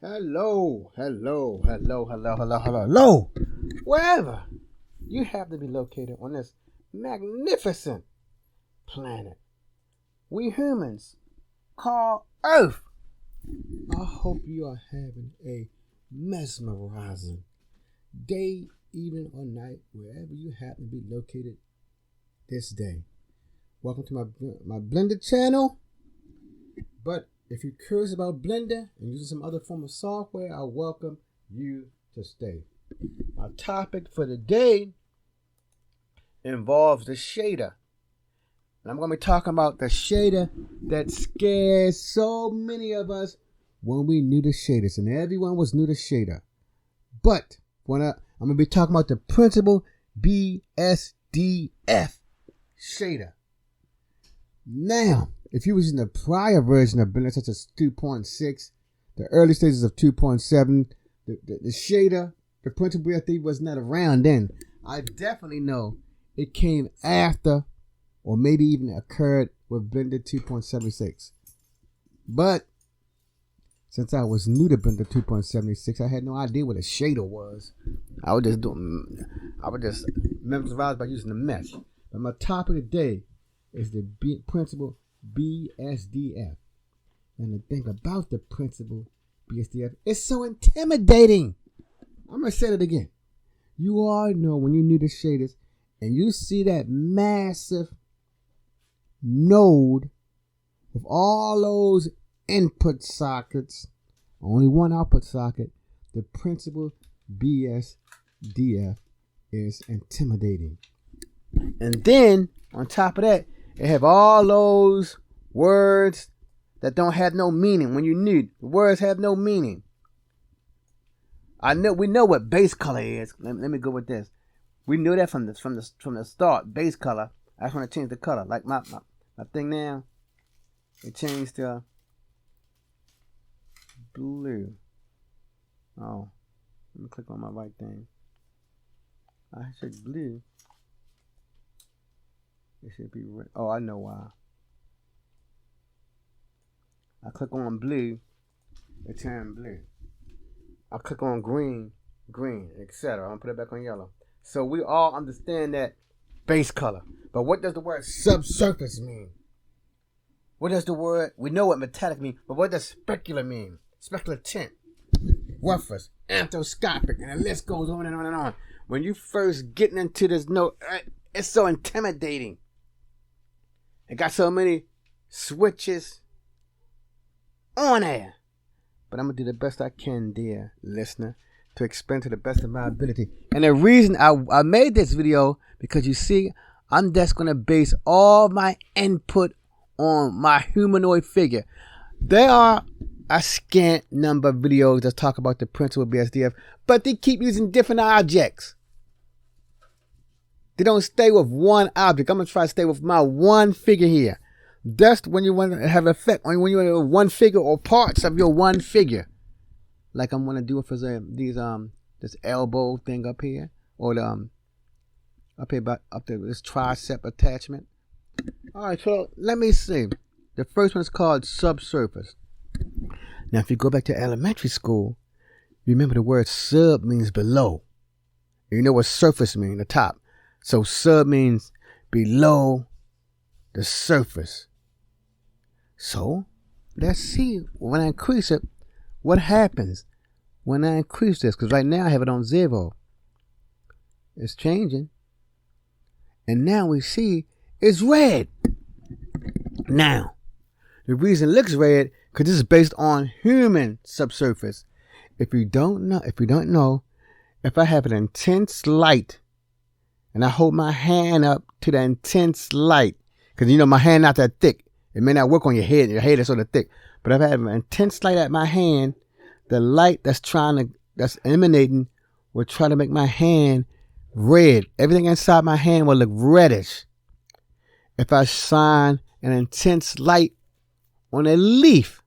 Hello, hello, hello, hello, hello, hello, hello. Wherever you have to be located on this magnificent planet we humans call Earth. I hope you are having a mesmerizing day, evening, or night, wherever you happen to be located this day. Welcome to my Blender channel. But if you're curious about Blender and using some other form of software, I welcome you to stay. Our topic for the day involves the shader. And I'm going to be talking about the shader that scared so many of us when we knew the shaders. And everyone was new to shader. But I'm going to be talking about the Principled BSDF shader. Now, if you was in the prior version of Blender, such as 2.6, the early stages of 2.7, the shader, the Principled BSDF was not around then. I definitely know it came after, or maybe even occurred with Blender 2.76. But since I was new to Blender 2.76, I had no idea what a shader was. I was just mesmerized by using the mesh. But my topic today is the Principled BSDF. And the thing about the Principled BSDF, it's so intimidating. I'm going to say it again. You all know when you're new to shaders and you see that massive node with all those input sockets, only one output socket, the Principled BSDF is intimidating. And then on top of that, it have all those words that don't have no meaning. When you need the words have no meaning. We know what base color is. Let me go with this. We knew that from the start. Base color. I just want to change the color. Like my thing now. It changed to blue. Oh, let me click on my right thing. I said blue. It should be red. Oh, I know why. I click on blue, it turned blue. I click on green, etc. I'm gonna put it back on yellow. So we all understand that base color. But what does the word subsurface mean? What does the word, we know what metallic means, but what does specular mean? Specular tent, roughness, anthroscopic, and the list goes on and on and on. When you first getting into this note, it's so intimidating. It got so many switches on there. But I'm going to do the best I can, dear listener, to explain to the best of my ability. And the reason I made this video, because you see, I'm just going to base all my input on my humanoid figure. There are a scant number of videos that talk about the Principled BSDF, but they keep using different objects. They don't stay with one object. I'm going to try to stay with my one figure here. That's when you want to have effect. When you want to one figure or parts of your one figure. Like I'm going to do it for this elbow thing up here. Or the up there, this tricep attachment. Alright, so let me see. The first one is called Subsurface. Now if you go back to elementary school, you remember the word sub means below. You know what surface means, the top. So sub means below the surface. So let's see when I increase it, what happens when I increase this. Because right now I have it on 0. It's changing. And now we see it's red. Now, the reason it looks red, because this is based on human subsurface. If you don't know, if I have an intense light, and I hold my hand up to the intense light. Because you know my hand not that thick. It may not work on your head. Your head is sort of thick. But if I have an intense light at my hand, the light that's emanating will try to make my hand red. Everything inside my hand will look reddish. If I shine an intense light on a leaf,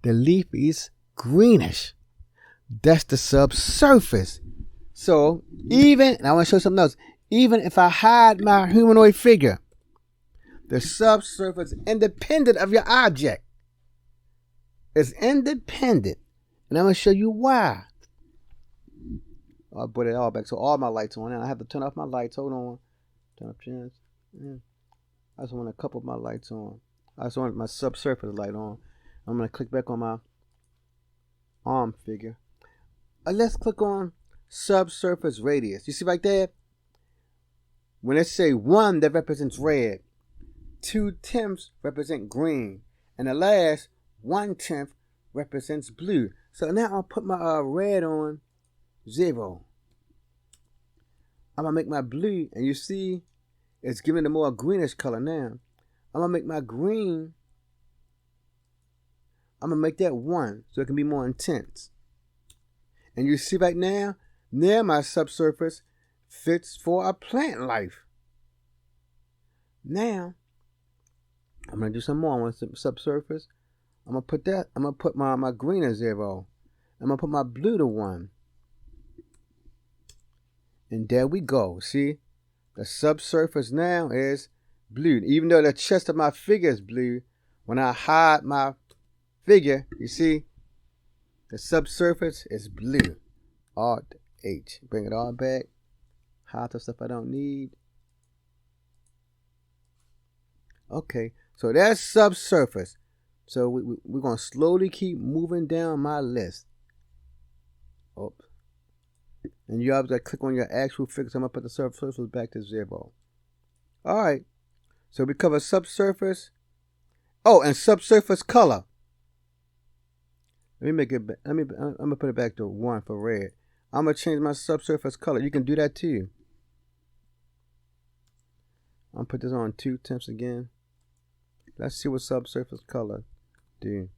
the leaf is greenish. That's the subsurface. So, and I want to show you something else. Even if I hide my humanoid figure, the subsurface is independent of your object. It's independent. And I'm going to show you why. I'll put it all back. So all my lights on. And I have to turn off my lights. Hold on. Turn up chance. Yeah. I just want a couple of my lights on. I just want my subsurface light on. I'm going to click back on my arm figure. Let's click on subsurface radius. You see right there? When it say 1, that represents red. 2/10 represent green. And the last 1/10 represents blue. So now I'll put my red on 0. I'm going to make my blue, and you see it's giving a more greenish color now. I'm going to make my green, I'm going to make that 1 so it can be more intense. And you see right now my subsurface fits for a plant life. Now, I'm going to do some more on some subsurface. I'm going to put my green at 0. I'm going to put my blue to 1. And there we go. See, the subsurface now is blue. Even though the chest of my figure is blue, when I hide my figure, you see, the subsurface is blue. Alt H. Bring it all back. Hide the stuff I don't need. Okay, so that's subsurface. So we're going to slowly keep moving down my list. Oops. And you have to click on your actual figure. So I'm going to put the subsurface back to 0. All right. So we cover subsurface. Oh, and subsurface color. Let me make it. I'm going to put it back to 1 for red. I'm going to change my subsurface color. You can do that too. I'm going to put this on 2/10 again. Let's see what subsurface color do.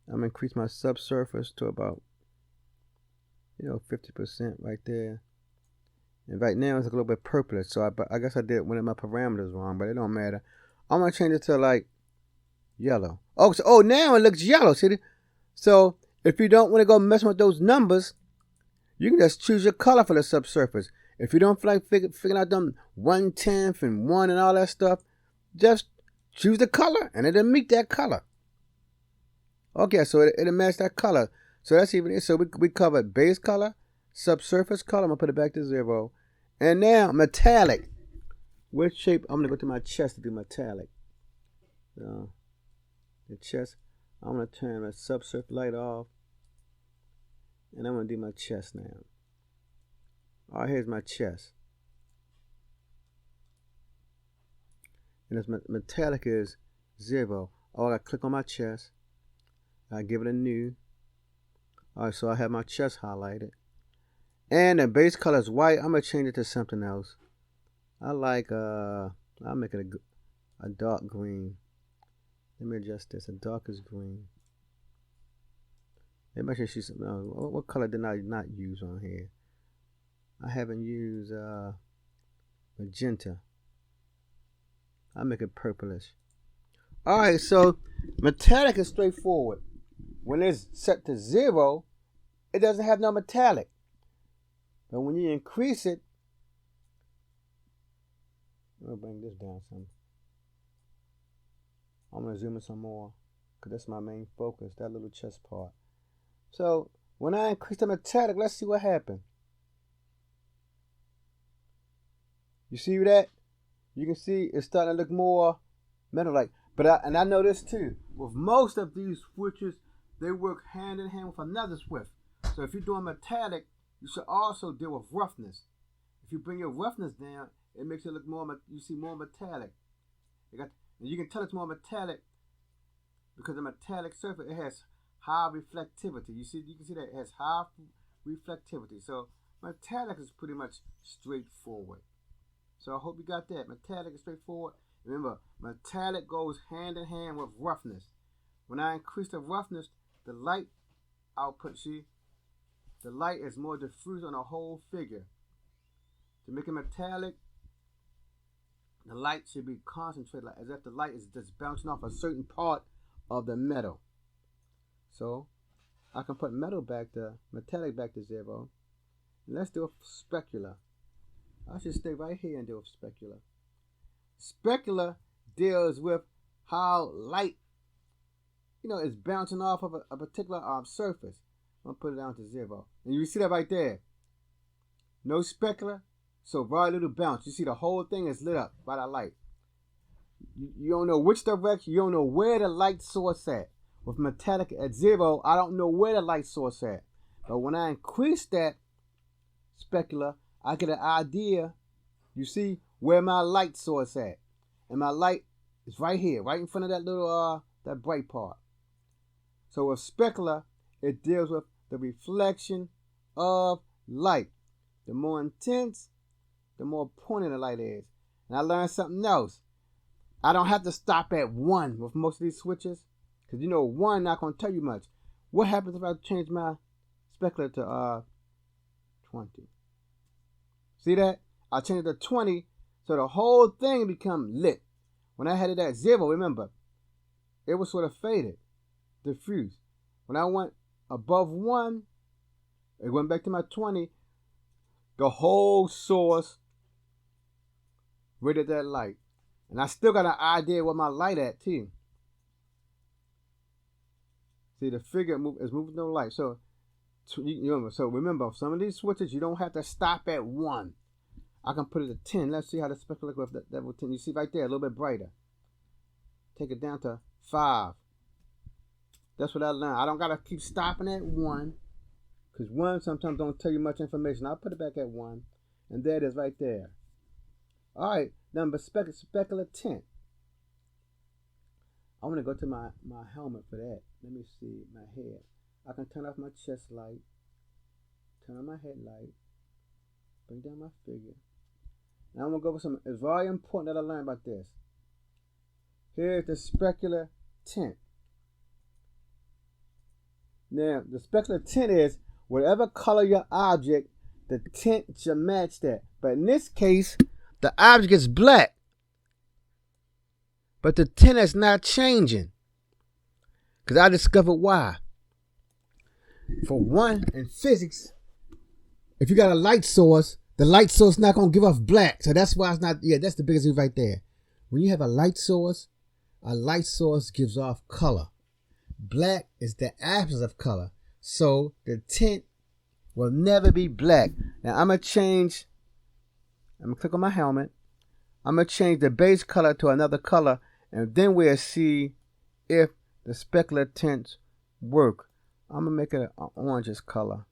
I'm going to increase my subsurface to about 50% right there. And right now it's a little bit purplish, so I guess I did one of my parameters wrong, but it don't matter. I'm gonna change it to like yellow. Oh, now it looks yellow. See? So if you don't want to go messing with those numbers, you can just choose your color for the subsurface. If you don't feel like figuring out them 1/10 and 1 and all that stuff, just choose the color and it'll meet that color. Okay, so it'll match that color. So that's even it. So we covered base color, subsurface color. I'm going to put it back to 0. And now metallic. Which shape? I'm going to go to my chest to do metallic. The chest. I'm going to turn my subsurface light off. And I'm going to do my chest now. All right, here's my chest. And this metallic is 0. Oh, I got to click on my chest. I give it a new. Alright, so I have my chest highlighted. And the base color is white. I'm going to change it to something else. I like, I'll make it a dark green. Let me adjust this. A darkest green. Let me actually see something. What color did I not use on here? I haven't used magenta. I'll make it purplish. Alright, so metallic is straightforward. When it's set to 0, it doesn't have no metallic. But when you increase it, I'll bring this down some. I'm going to zoom in some more because that's my main focus, that little chest part. So when I increase the metallic, let's see what happens. You see that? You can see it's starting to look more metal-like. But I know this too. With most of these switches, they work hand in hand with another switch. So if you're doing metallic, you should also deal with roughness. If you bring your roughness down, it makes it look more, you see more metallic. And you can tell it's more metallic because the metallic surface, it has high reflectivity. You can see that it has high reflectivity. So metallic is pretty much straightforward. So I hope you got that. Metallic is straightforward. Remember, metallic goes hand in hand with roughness. When I increase the roughness, the light output, see, the light is more diffused on the whole figure. To make it metallic, the light should be concentrated, like as if the light is just bouncing off a certain part of the metal. So I can put metallic back to 0. And let's do a specular. I should stay right here and do a specular. Specular deals with how light it's bouncing off of a particular surface. I'm going to put it down to 0. And you see that right there. No specular. So very little bounce. You see the whole thing is lit up by that light. You don't know which direction. You don't know where the light source at. With metallic at 0, I don't know where the light source at. But when I increase that specular, I get an idea, you see, where my light source at. And my light is right here, right in front of that little, that bright part. So with specular, it deals with the reflection of light. The more intense, the more pointed the light is. And I learned something else. I don't have to stop at 1 with most of these switches. Because 1 not going to tell you much. What happens if I change my specular to 20? See that? I changed it to 20, so the whole thing become lit. When I had it at 0, remember, it was sort of faded, diffused. When I went above 1, it went back to my 20, the whole source rated that light. And I still got an idea where my light at too. See, the figure is moving no light. So remember, some of these switches, you don't have to stop at 1. I can put it at 10. Let's see how the specular goes with level 10. You see right there, a little bit brighter. Take it down to 5. That's what I learned. I don't got to keep stopping at 1. Because 1 sometimes don't tell you much information. I'll put it back at 1. And there it is right there. All right, number specular tent. I want to go to my helmet for that. Let me see my head. I can turn off my chest light, turn on my headlight, bring down my figure. Now I'm going to go over some, it's very important that I learn about this. Here's the specular tint. Now, the specular tint is whatever color your object, the tint should match that. But in this case, the object is black, but the tint is not changing. Because I discovered why. For one, in physics, if you got a light source, the light source not going to give off black. So that's why it's not, that's the biggest thing right there. When you have a light source gives off color. Black is the absence of color. So the tint will never be black. Now I'm going to click on my helmet. I'm going to change the base color to another color, and then we'll see if the specular tints work. I'm going to make it an orangish color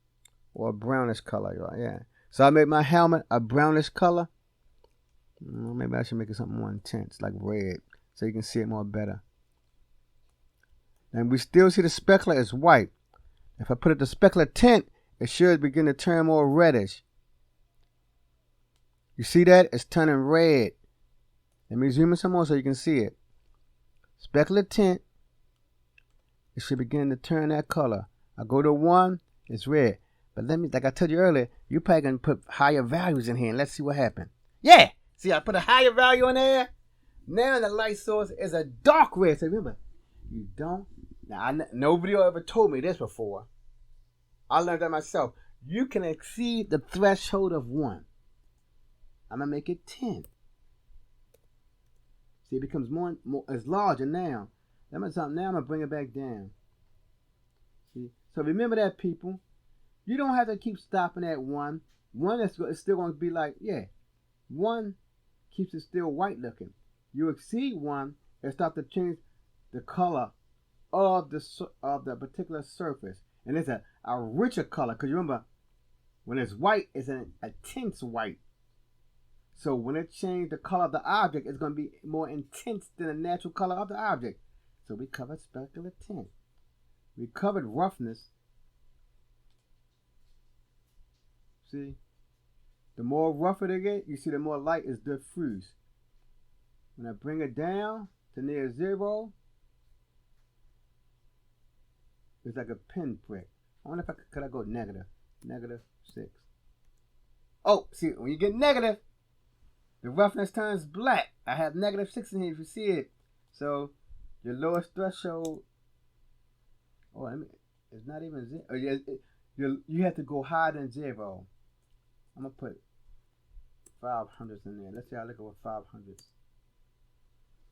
or a brownish color. Yeah. So I make my helmet a brownish color. Maybe I should make it something more intense, like red, so you can see it more better. And we still see the specular is white. If I put it to specular tint, it should begin to turn more reddish. You see that? It's turning red. Let me zoom in some more so you can see it. Specular tint, it should begin to turn that color. I go to 1, it's red. But like I told you earlier, you probably can put higher values in here and let's see what happens. Yeah! See, I put a higher value in there. Now the light source is a dark red. So remember, you don't. Now, nobody ever told me this before. I learned that myself. You can exceed the threshold of 1. I'm going to make it 10. See, it becomes more, it's larger now. Now I'm going to bring it back down. See? So remember that, people. You don't have to keep stopping at 1. 1 is still going to be like, 1 keeps it still white looking. You exceed 1, it starts to change the color of the particular surface. And it's a richer color. Because remember, when it's white, it's a tense white. So when it changes the color of the object, it's going to be more intense than the natural color of the object. So we covered specular tint. We covered roughness. See? The more rougher they get, you see the more light is diffused. When I bring it down to near 0, it's like a pinprick. I wonder if could I go negative. -6. Oh, see, when you get negative, the roughness turns black. I have -6 in here if you see it. So your lowest threshold, it's not even 0. You have to go higher than 0. I'm going to put 500s in there. Let's see how I look at with 500s.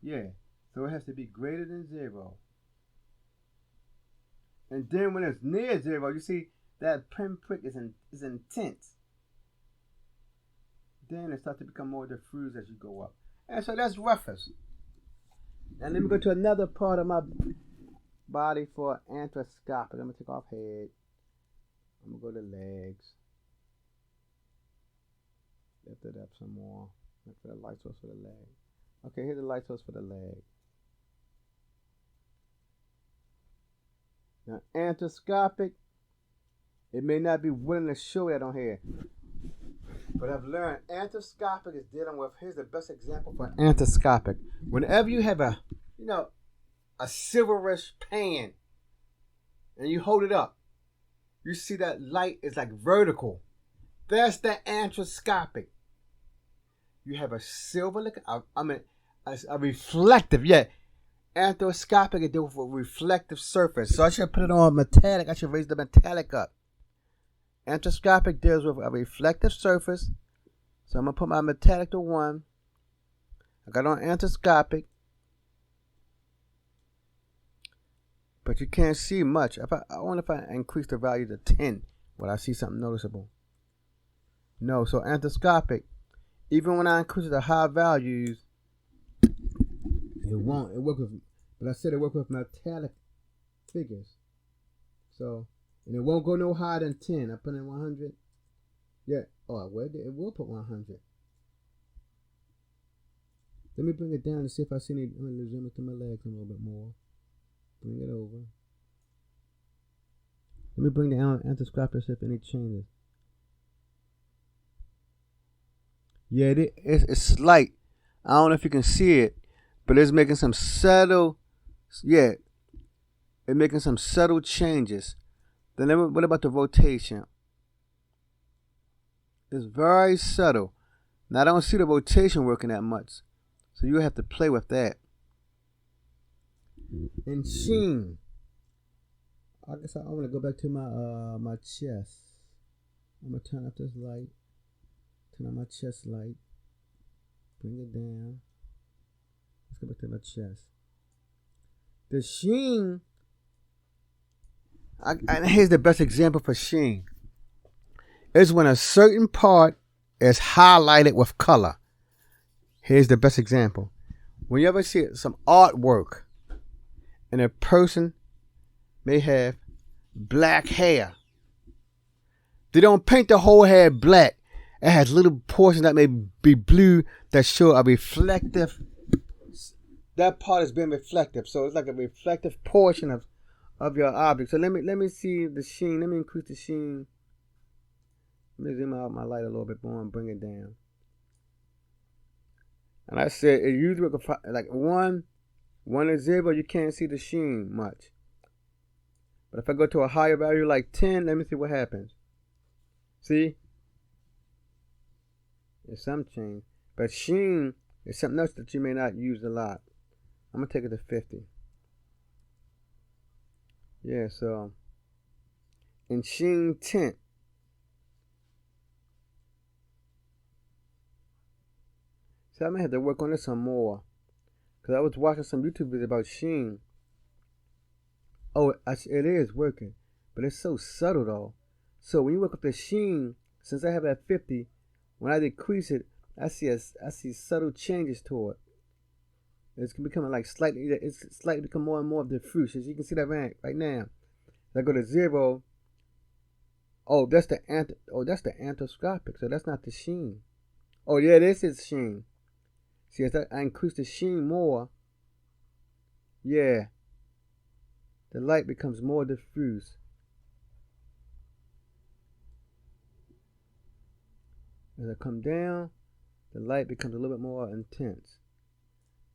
Yeah, so it has to be greater than 0. And then when it's near 0, you see that pinprick is intense. Then it starts to become more diffuse as you go up. And so that's roughest. Now let me go to another part of my body for arthroscopic. I'm going to take off head. I'm going to go to legs. Lift it up some more. Look for the light source for the leg. Okay, here's the light source for the leg. Now, arthroscopic, it may not be willing to show that on here. But I've learned arthroscopic is dealing with, here's the best example for arthroscopic. Whenever you have a silverish pan and you hold it up, you see that light is like vertical. That's the arthroscopic. You have a silver, a reflective, arthroscopic is dealing with a reflective surface. So I should put it on metallic. I should raise the metallic up. Arthroscopic deals with a reflective surface. So I'm going to put my metallic to 1. I got on arthroscopic. But you can't see much. I wonder if I increase the value to 10, will I see something noticeable? No, so arthroscopic, even when I increase the high values, it won't. It work with, but I said it work with metallic figures. So, and it won't go no higher than 10. I put in 100. Yeah. Oh, well, it will put 100. Let me bring it down to see if I see any. I'm going to zoom into my legs a little bit more. Bring it over. Let me bring the arthroscopic to see if any changes. Yeah, it's slight. I don't know if you can see it, but it's making some subtle. Yeah, it's making some subtle changes. Then what about the rotation? It's very subtle. Now I don't see the rotation working that much, so you have to play with that. And sheen. I guess I want to go back to my chest. I'm gonna turn up this light. Turn on my chest light. Bring it down. Let's go back to my chest. The sheen. And here's the best example for sheen. Is when a certain part is highlighted with color. Here's the best example. When you ever see some artwork and a person may have black hair, they don't paint the whole hair black. It has little portions that may be blue that show a reflective. That part is being reflective, so it's like a reflective portion of your object. So let me see the sheen. Let me increase the sheen. Let me zoom out my light a little bit more and bring it down. And I said it usually like 1 to 0. You can't see the sheen much. But if I go to a higher value like 10, let me see what happens. See? There's some change. But sheen is something else that you may not use a lot. I'm going to take it to 50. Yeah, so. And sheen tint. So I may have to work on this some more. Because I was watching some YouTube videos about sheen. Oh, it is working. But it's so subtle though. So when you work with the sheen, since I have it at 50, when I decrease it, I see subtle changes to it. It's becoming like slightly become more and more diffuse. As you can see that right now. If I go to 0, that's the arthroscopic, so that's not the sheen. Oh yeah, this is sheen. See, as I increase the sheen more, yeah, the light becomes more diffuse. As I come down, the light becomes a little bit more intense.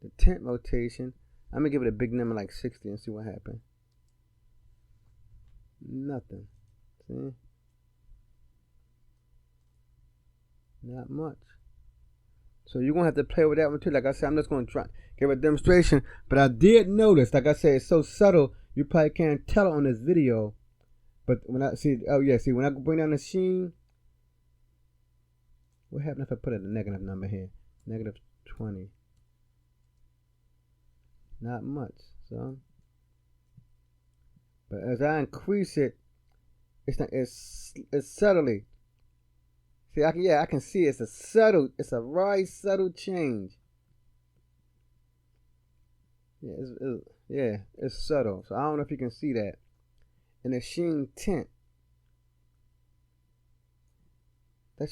The tint rotation, I'm going to give it a big number like 60 and see what happens. Nothing. See? Not much. So you're going to have to play with that one too. Like I said, I'm just going to try give a demonstration. But I did notice, like I said, it's so subtle, you probably can't tell it on this video. But when I see, when I bring down the sheen, what happens if I put a negative number here? Negative 20. Not much. So But as I increase it, it's subtly. See, I can see it's a very subtle change. It's subtle. So I don't know if you can see that. And the sheen tint, the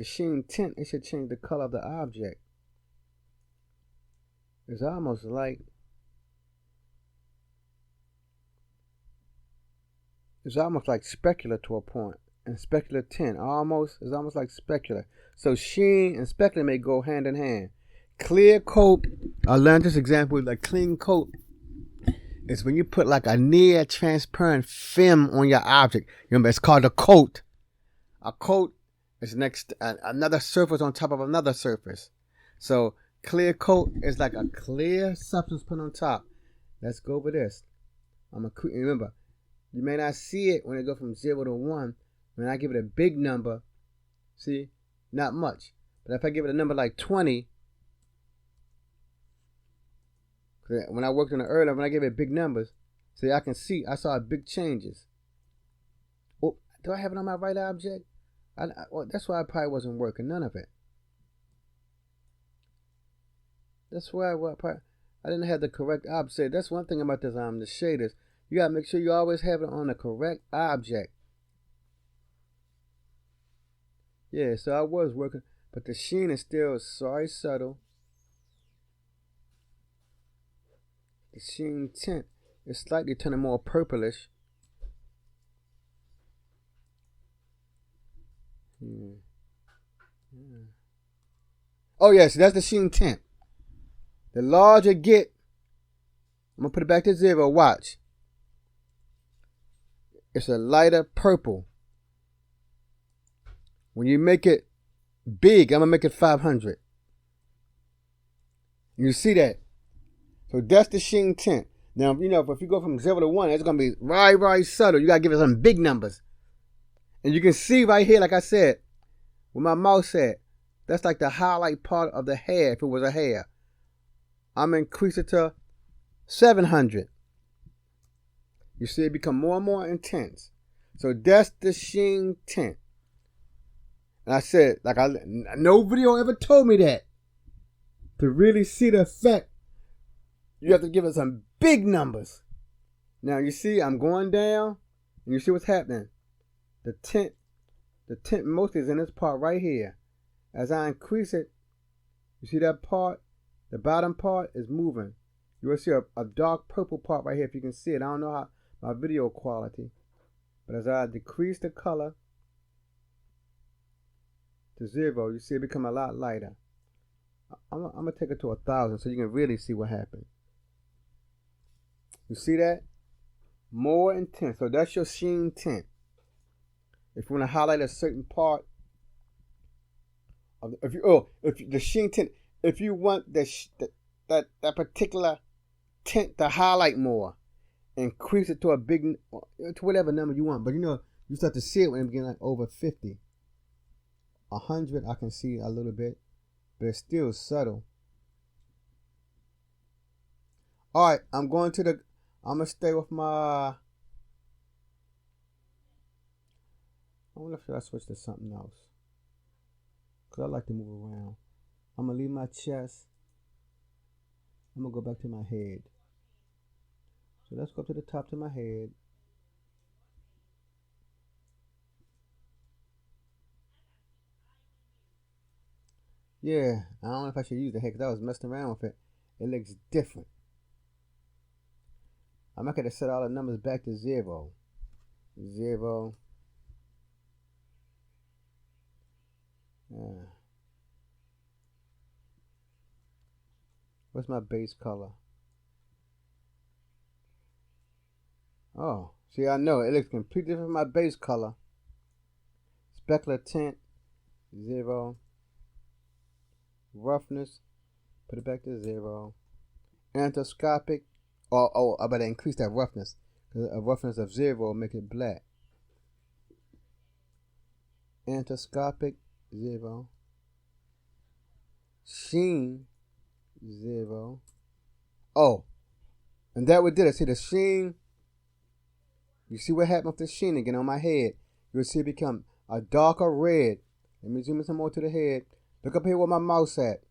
sheen tint, it should change the color of the object. It's almost like specular to a point. And specular tint is almost like specular. So sheen and specular may go hand in hand. Clear coat, I learned this example, like clean coat is when you put like a near transparent film on your object. Remember, it's called a coat. A coat is another surface on top of another surface. So clear coat is like a clear substance put on top. Let's go over this. Remember, you may not see it when it goes from 0 to 1. When I give it a big number, see, not much. But if I give it a number like 20, when I worked on it earlier, when I gave it big numbers, see, I saw big changes. Oh, do I have it on my right object? Well, that's why I probably wasn't working, none of it. That's why I didn't have the correct object. That's one thing about this, the shaders. You gotta make sure you always have it on the correct object. Yeah, so I was working, but the sheen is still very subtle. The sheen tint is slightly turning more purplish. Oh yes, that's the sheen tint. The larger it get, I'm gonna put it back to 0. Watch. It's a lighter purple. When you make it big, I'm gonna make it 500. You see that? So that's the sheen tint. Now, if you go from 0 to 1, it's gonna be very subtle. You gotta give it some big numbers. And you can see right here, like I said, where my mouse at, that's like the highlight part of the hair, if it was a hair. I'm gonna increase it to 700. You see it become more and more intense. So that's the sheen tint. And I said, no video ever told me that. To really see the effect, you have to give it some big numbers. Now you see I'm going down, and you see what's happening. The tint mostly is in this part right here. As I increase it, you see that part? The bottom part is moving. You will see a dark purple part right here if you can see it. I don't know how my video quality. But as I decrease the color to 0, you see it become a lot lighter. I'm going to take it to 1,000 so you can really see what happened. You see that? More intense. So that's your sheen tint. If you want to highlight a certain part of the sheen tint, if you want that particular tint to highlight more, increase it to to whatever number you want. But you start to see it when it begins like over 50. 100 I can see a little bit, but it's still subtle. Alright, I'm going to stay with my, I wonder if I switch to something else. Because I like to move around. I'm going to leave my chest. I'm going to go back to my head. So let's go to the top of my head. Yeah, I don't know if I should use the head because I was messing around with it. It looks different. I'm not going to set all the numbers back to 0. 0. Yeah. What's my base color? Oh, see, I know it looks completely different from my base color. Specular tint, 0. Roughness, put it back to 0. Endoscopic, I better increase that roughness. Because a roughness of 0 will make it black. Endoscopic, 0. Sheen, 0. Oh, And that what did it. See the sheen. You see what happened with the sheen again on my head. You'll see it become a darker red. Let me zoom in some more to the head. Look up here where my mouse at.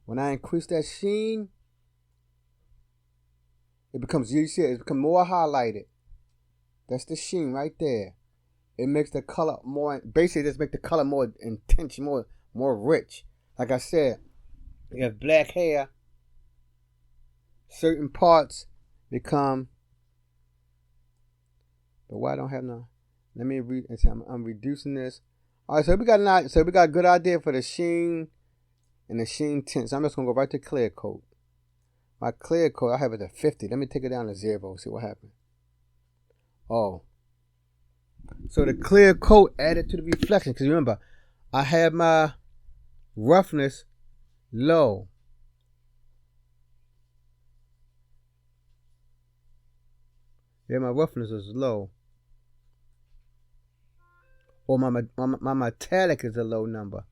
When I increase that sheen, it becomes, you see it becomes more highlighted. That's the sheen right there. It makes the color more, basically just make the color more intense, more rich. Like I said, you have black hair, certain parts become, but why I don't have no, let me read, I'm reducing this. All right, so we got a good idea for the sheen and the sheen tint. So I'm just gonna go right to clear coat. My clear coat, I have it at 50. Let me take it down to 0, see what happens. Oh. So the clear coat added to the reflection. Because remember, I had my roughness low. Yeah, my roughness is low. Or my metallic is a low number.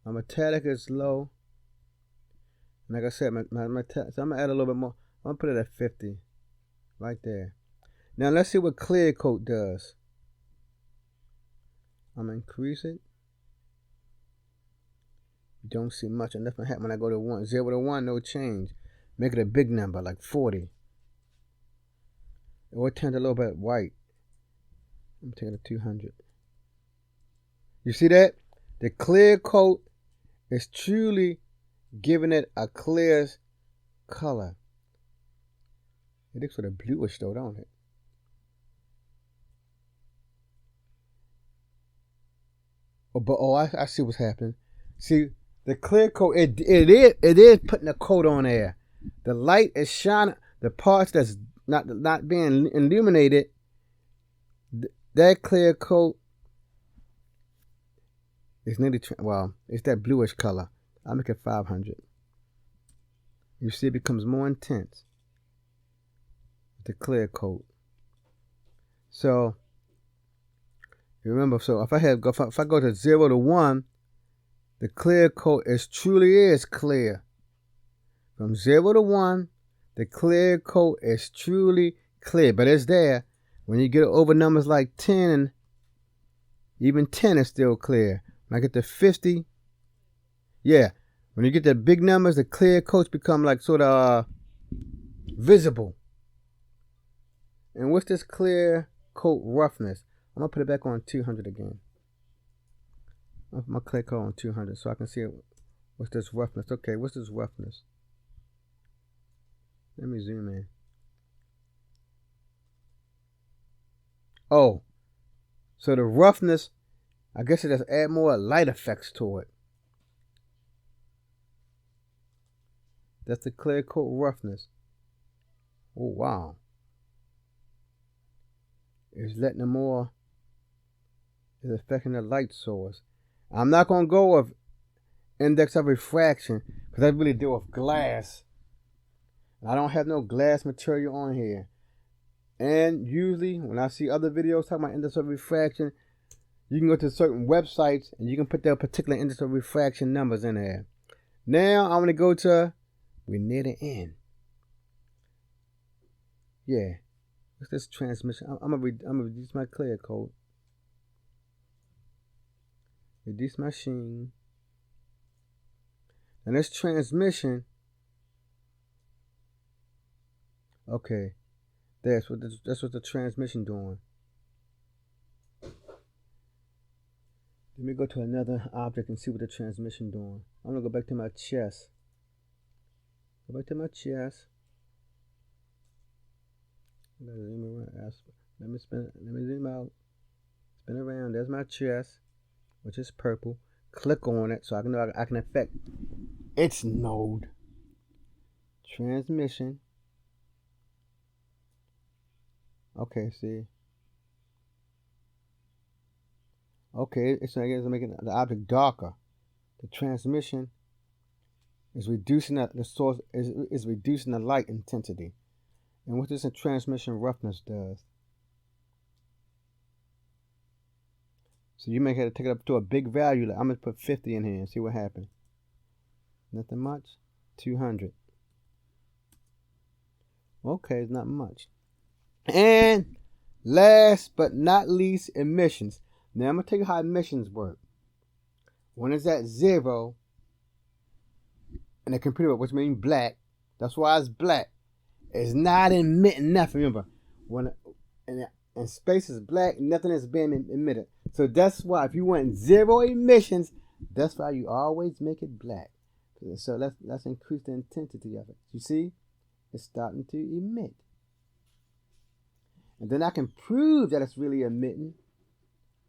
My metallic is low. Like I said, so I'm going to add a little bit more. I'm going to put it at 50. Right there. Now let's see what clear coat does. I'm going to increase it. You don't see much. And nothing happen when I go to 1. 0 to 1, no change. Make it a big number, like 40. Or it turns a little bit white. I'm taking it to 200. You see that? The clear coat is truly giving it a clear color. It looks sort of bluish though, don't it? I see what's happening. See, the clear coat, it is putting a coat on there. The light is shining. The parts that's not being illuminated, that clear coat is nearly, it's that bluish color. I'll make it 500. You see, it becomes more intense. The clear coat. So remember, so if I go to 0 to 1, the clear coat truly is clear. From 0 to 1, the clear coat is truly clear, but it's there. When you get over numbers like 10, even 10 is still clear. When I get to 50, yeah. When you get the big numbers, the clear coats become like sort of visible. And what's this clear coat roughness? I'm going to put it back on 200 again. I'll put my clear coat on 200 so I can see it. What's this roughness? Okay, what's this roughness? Let me zoom in. Oh, so the roughness, I guess it just add more light effects to it. That's the clear coat roughness. Oh, wow. It's letting the more, it's affecting the light source. I'm not going to go with index of refraction because I really deal with glass. I don't have no glass material on here. And usually when I see other videos talking about index of refraction, you can go to certain websites and you can put their particular index of refraction numbers in there. Now I'm going to go to, we're near the end. Yeah. What's this transmission? I'm gonna reduce my clear coat. Reduce my sheen. And this transmission. Okay. That's what the transmission doing. Let me go to another object and see what the transmission doing. I'm gonna go back to my chest. Go back to my chest. Let me zoom out. Spin around. There's my chest, which is purple. Click on it so I can know I can affect its node. Transmission. Okay, see. Okay, it's making the object darker. The transmission is reducing the source is reducing the light intensity. And what this transmission roughness does. So you may have to take it up to a big value. I'm going to put 50 in here and see what happens. Nothing much. 200. Okay, it's not much. And last but not least, emissions. Now I'm going to tell you how emissions work. When it's at 0 in the computer, which means black, that's why it's black. It's not emitting nothing. Remember, when and space is black, nothing is being emitted. So that's why if you want 0 emissions, that's why you always make it black. So let's increase the intensity of it. You see, it's starting to emit. And then I can prove that it's really emitting,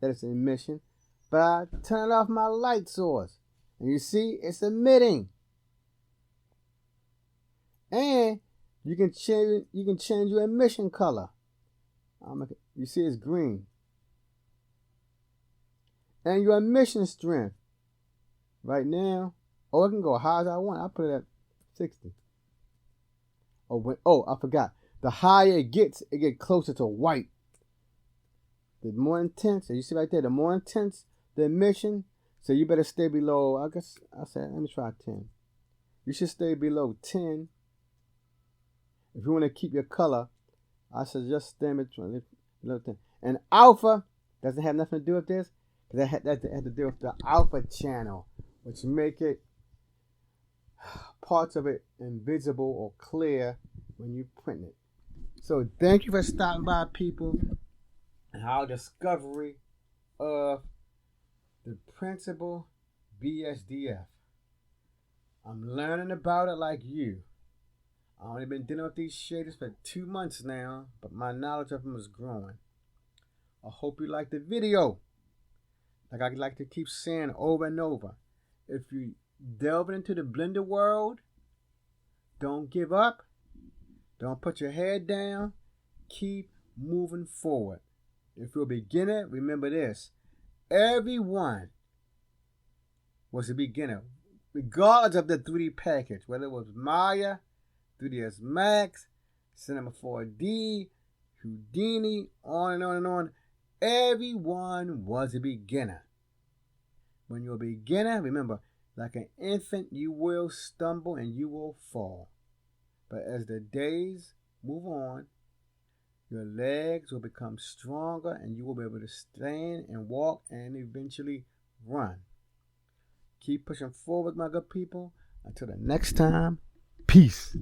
that it's an emission, by turning off my light source. And you see, it's emitting. And you can change your emission color. You see, it's green. And your emission strength. Right now, I can go high as I want. I put it at 60. I forgot. The higher it gets closer to white. The more intense, you see right there, the more intense the emission, so you better stay below, I guess, let me try 10. You should stay below 10. If you want to keep your color, I suggest stay below 10. And alpha doesn't have nothing to do with this, because that has to do with the alpha channel, which make it, parts of it invisible or clear when you print it. So thank you for stopping by, people, and our discovery of the Principled BSDF. I'm learning about it like you. I've only been dealing with these shaders for 2 months now, but my knowledge of them is growing. I hope you liked the video. Like I like to keep saying over and over, if you delve into the Blender world, don't give up. Don't put your head down. Keep moving forward. If you're a beginner, remember this. Everyone was a beginner, regardless of the 3D package, whether it was Maya, 3ds Max, Cinema 4D, Houdini, on and on and on. Everyone was a beginner. When you're a beginner, remember, like an infant, you will stumble and you will fall. But as the days move on, your legs will become stronger and you will be able to stand and walk and eventually run. Keep pushing forward, my good people. Until the next time, peace.